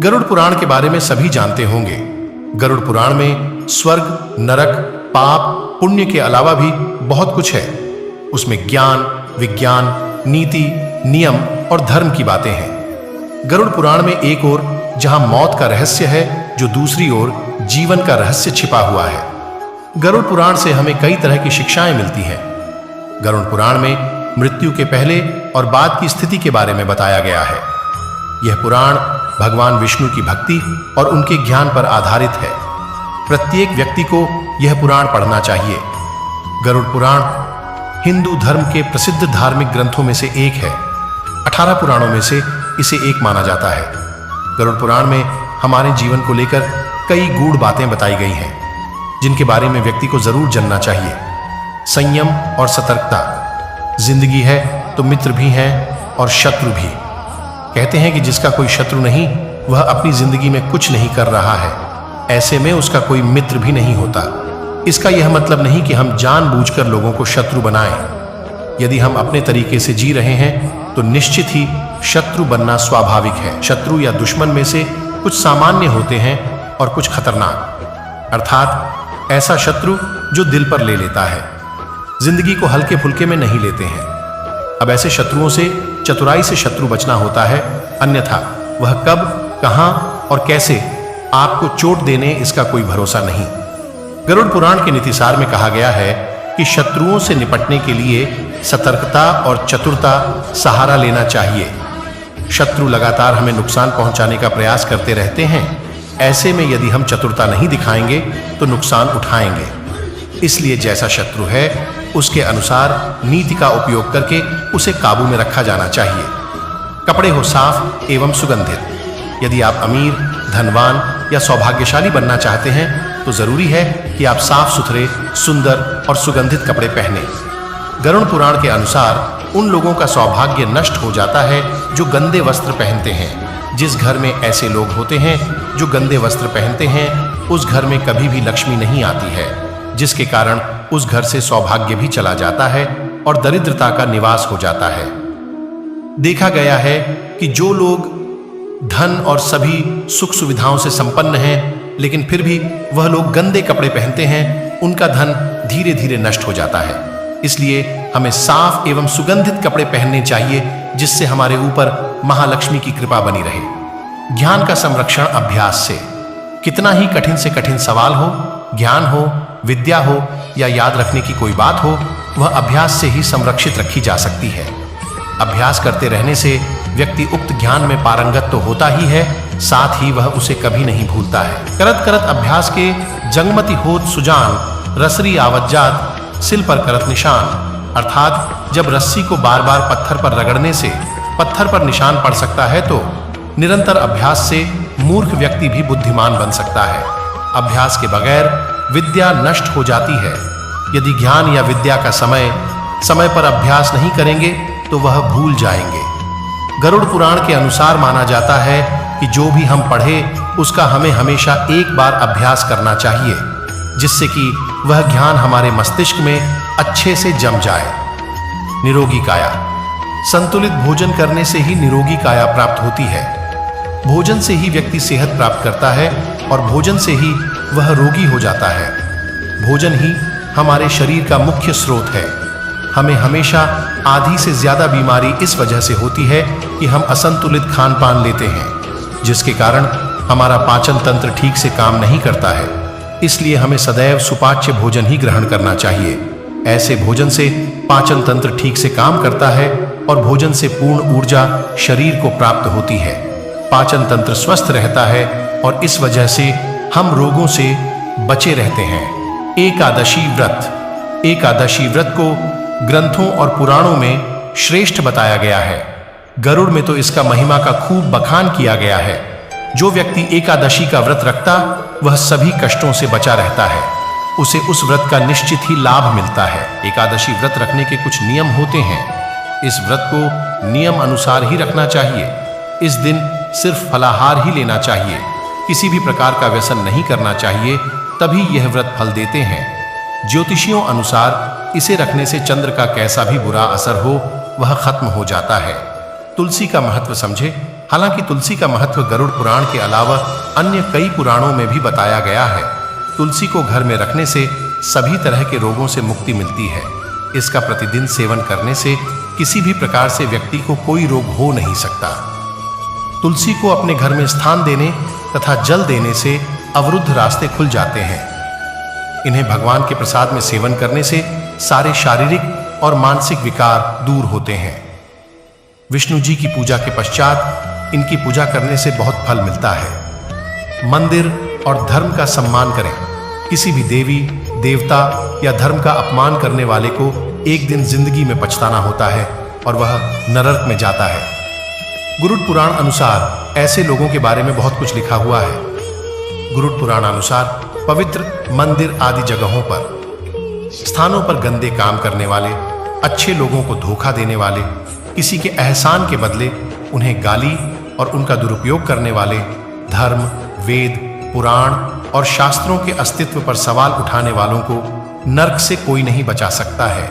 गरुड़ पुराण के बारे में सभी जानते होंगे। गरुड़ पुराण में स्वर्ग, नरक, पाप, पुण्य के अलावा भी बहुत कुछ है। उसमें ज्ञान, विज्ञान, नीति, नियम और धर्म की बातें हैं। गरुड़ पुराण में एक ओर जहां मौत का रहस्य है, जो दूसरी ओर जीवन का रहस्य छिपा हुआ है। गरुड़ पुराण से हमें कई तरह की शिक्षाएं मिलती हैं। गरुड़ पुराण में मृत्यु के पहले और बाद की स्थिति के बारे में बताया गया है। यह पुराण भगवान विष्णु की भक्ति और उनके ज्ञान पर आधारित है। प्रत्येक व्यक्ति को यह पुराण पढ़ना चाहिए। गरुड़ पुराण हिंदू धर्म के प्रसिद्ध धार्मिक ग्रंथों में से एक है। 18 पुराणों में से इसे एक माना जाता है। गरुड़ पुराण में हमारे जीवन को लेकर कई गूढ़ बातें बताई गई हैं, जिनके बारे में व्यक्ति को जरूर जानना चाहिए। संयम और सतर्कता। जिंदगी है तो मित्र भी हैं और शत्रु भी। कहते हैं कि जिसका कोई शत्रु नहीं, वह अपनी जिंदगी में कुछ नहीं कर रहा है। ऐसे में उसका कोई मित्र भी नहीं होता। इसका यह मतलब नहीं कि हम जानबूझकर लोगों को शत्रु बनाएं। यदि हम अपने तरीके से जी रहे हैं तो निश्चित ही शत्रु बनना स्वाभाविक है। शत्रु या दुश्मन में से कुछ सामान्य होते हैं और कुछ खतरनाक, अर्थात ऐसा शत्रु जो दिल पर ले लेता है, जिंदगी को हल्के फुल्के में नहीं लेते हैं। अब ऐसे शत्रुओं से चतुराई से शत्रु बचना होता है, अन्यथा वह कब, कहां और कैसे आपको चोट देने, इसका कोई भरोसा नहीं। गरुड़ पुराण के नीतिसार में कहा गया है कि शत्रुओं से निपटने के लिए सतर्कता और चतुरता सहारा लेना चाहिए। शत्रु लगातार हमें नुकसान पहुंचाने का प्रयास करते रहते हैं। ऐसे में यदि हम चतुरता नहीं दिखाएंगे तो नुकसान उठाएंगे। इसलिए जैसा शत्रु है उसके अनुसार नीति का उपयोग करके उसे काबू में रखा जाना चाहिए। कपड़े हो साफ एवं सुगंधित। यदि आप अमीर, धनवान या सौभाग्यशाली बनना चाहते हैं तो जरूरी है कि आप साफ सुथरे, सुंदर और सुगंधित कपड़े पहने। गरुड़ पुराण के अनुसार उन लोगों का सौभाग्य नष्ट हो जाता है जो गंदे वस्त्र पहनते हैं। जिस घर में ऐसे लोग होते हैं जो गंदे वस्त्र पहनते हैं, उस घर में कभी भी लक्ष्मी नहीं आती है, जिसके कारण उस घर से सौभाग्य भी चला जाता है और दरिद्रता का निवास हो जाता है। देखा गया है कि जो लोग धन और सभी सुख सुविधाओं से संपन्न हैं, लेकिन फिर भी वह लोग गंदे कपड़े पहनते हैं, उनका धन धीरे धीरे नष्ट हो जाता है। इसलिए हमें साफ एवं सुगंधित कपड़े पहनने चाहिए, जिससे हमारे ऊपर महालक्ष्मी की कृपा बनी रहे। ज्ञान का संरक्षण अभ्यास से। कितना ही कठिन से कठिन सवाल हो, ज्ञान हो, विद्या हो या याद रखने की कोई बात हो, वह अभ्यास से ही संरक्षित रखी जा सकती है। अभ्यास करते रहने से व्यक्ति उक्त ज्ञान में पारंगत तो होता ही है, साथ ही वह उसे कभी नहीं भूलता है। करत करत अभ्यास के जंगमति होत सुजान, रसरी आवत जात सिल पर करत निशान। अर्थात जब रस्सी को बार बार पत्थर पर रगड़ने से पत्थर पर निशान पड़ सकता है, तो निरंतर अभ्यास से मूर्ख व्यक्ति भी बुद्धिमान बन सकता है। अभ्यास के बगैर विद्या नष्ट हो जाती है। यदि ज्ञान या विद्या का समय पर अभ्यास नहीं करेंगे तो वह भूल जाएंगे। गरुड़ पुराण के अनुसार माना जाता है कि जो भी हम पढ़े उसका हमें हमेशा एक बार अभ्यास करना चाहिए, जिससे कि वह ज्ञान हमारे मस्तिष्क में अच्छे से जम जाए। निरोगी काया। संतुलित भोजन करने से ही निरोगी काया प्राप्त होती है। भोजन से ही व्यक्ति सेहत प्राप्त करता है और भोजन से ही वह रोगी हो जाता है। भोजन ही हमारे शरीर का मुख्य स्रोत है। हमें हमेशा आधी से ज्यादा बीमारी इस वजह से होती है कि हम असंतुलित खान पान लेते हैं, जिसके कारण हमारा पाचन तंत्र ठीक से काम नहीं करता है। इसलिए हमें सदैव सुपाच्य भोजन ही ग्रहण करना चाहिए। ऐसे भोजन से पाचन तंत्र ठीक से काम करता है और भोजन से पूर्ण ऊर्जा शरीर को प्राप्त होती है। पाचन तंत्र स्वस्थ रहता है और इस वजह से हम रोगों से बचे रहते हैं। एकादशी व्रत। एकादशी व्रत को ग्रंथों और पुराणों में श्रेष्ठ बताया गया है। गरुड़ में तो इसका महिमा का खूब बखान किया गया है। जो व्यक्ति एकादशी का व्रत रखता, वह सभी कष्टों से बचा रहता है। उसे उस व्रत का निश्चित ही लाभ मिलता है। एकादशी व्रत रखने के कुछ नियम होते हैं। इस व्रत को नियम अनुसार ही रखना चाहिए। इस दिन सिर्फ फलाहार ही लेना चाहिए। किसी भी प्रकार का व्यसन नहीं करना चाहिए, तभी यह व्रत फल देते हैं। ज्योतिषियों अनुसार इसे रखने से चंद्र का कैसा भी बुरा असर हो, वह खत्म हो जाता है। तुलसी का महत्व समझे। हालांकि तुलसी का महत्व गरुड़ पुराण के अलावा अन्य कई पुराणों में भी बताया गया है। तुलसी को घर में रखने से सभी तरह के रोगों से मुक्ति मिलती है। इसका प्रतिदिन सेवन करने से किसी भी प्रकार से व्यक्ति को कोई रोग हो नहीं सकता। तुलसी को अपने घर में स्थान देने तथा जल देने से अवरुद्ध रास्ते खुल जाते हैं। इन्हें भगवान के प्रसाद में सेवन करने से सारे शारीरिक और मानसिक विकार दूर होते हैं। विष्णु जी की पूजा के पश्चात इनकी पूजा करने से बहुत फल मिलता है। मंदिर और धर्म का सम्मान करें। किसी भी देवी, देवता या धर्म का अपमान करने वाले को एक दिन जिंदगी में पछताना होता है और वह नरक में जाता है। गरुड़ पुराण अनुसार ऐसे लोगों के बारे में बहुत कुछ लिखा हुआ है। गरुड़ पुराण अनुसार पवित्र मंदिर आदि जगहों पर, स्थानों पर गंदे काम करने वाले, अच्छे लोगों को धोखा देने वाले, किसी के एहसान के बदले उन्हें गाली और उनका दुरुपयोग करने वाले, धर्म, वेद, पुराण और शास्त्रों के अस्तित्व पर सवाल उठाने वालों को नरक से कोई नहीं बचा सकता है।